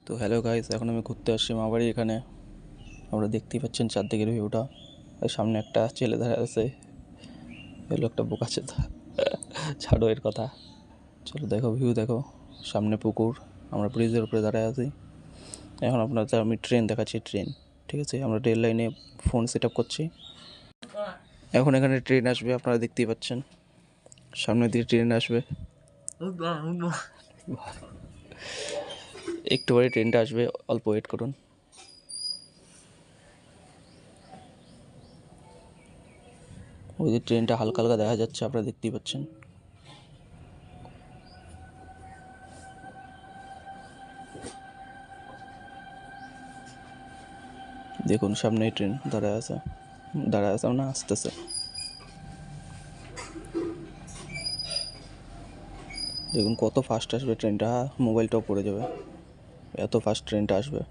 তো hello guys, এখন আমি ঘুরতে আসছি মামাবাড়ি। এখানে আমরা দেখতেই পাচ্ছেন চারদিকের ভিউটা। আর সামনে একটা ছেলে দাঁড়িয়ে আছে, এই লোকটা বোকাচোদা। ছাড়ো এর কথা, চলো দেখো ভিউ দেখো। সামনে পুকুর, আমরা ব্রিজের উপরে দাঁড়ায় আছি। এখন আপনাদের আমি ট্রেন দেখাচ্ছি, ট্রেন। ঠিক আছে, আমরা রেল লাইনে ফোন সেট আপ করছি। এখন এখানে ট্রেন আসবে, আপনারা দেখতেই পাচ্ছেন সামনে দিয়ে ট্রেন আসবে। একটু পরে ট্রেনটা আসবে, অল্প ওয়েট করুন। ওই যে ট্রেনটা হালকা হালকা দেখা যাচ্ছে, আপনারা দেখতেই পাচ্ছেন। দেখুন সামনে ট্রেন দাঁড়ায় আছে, না আসতেছে। দেখুন কত ফাস্ট আসবে ট্রেনটা, মোবাইলটাও পড়ে যাবে, এত ফাস্ট ট্রেনটা আসবে।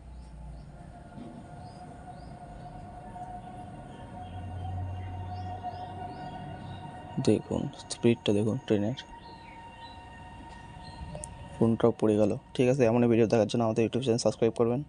দেখুন স্পিডটা দেখুন ট্রেনের, ফোনটাও পড়ে গেল। ঠিক আছে, এমন ভিডিও দেখার জন্য আমাদের ইউটিউব চ্যানেল সাবস্ক্রাইব করবেন।